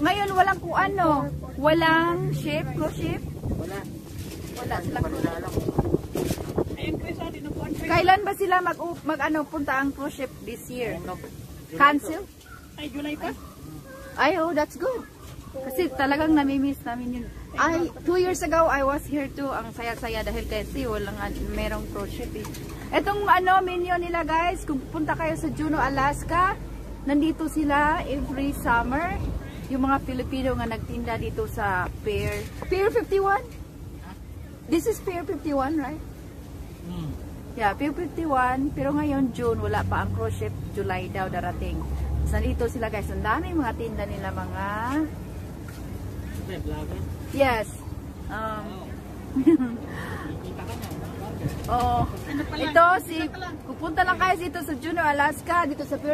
Ngayon walang kung ano. Walang ship, cruise ship. Wala silang cruise ship. Kailan ba sila punta ang cruise ship this year? Cancel? Ay, July pa? Ay, oh, that's good. Kasi talagang namimiss namin yun. Ay, 2 years ago, I was here too. Ang saya-saya dahil kasi merong cruise ship eh. Etong menu nila guys, kung punta kayo sa Juneau, Alaska, nandito sila every summer. Yung mga Pilipino nga nagtinda dito sa Pier 51? This is Pier 51, right? Yeah, Pier 51. Pero ngayon, June, wala pa ang cruise ship. July daw darating. So, nandito sila guys. Ang daming mga tinda nila, mga... Yes. Oh, ito pupunta lang kayo dito sa Juneau, Alaska, dito sa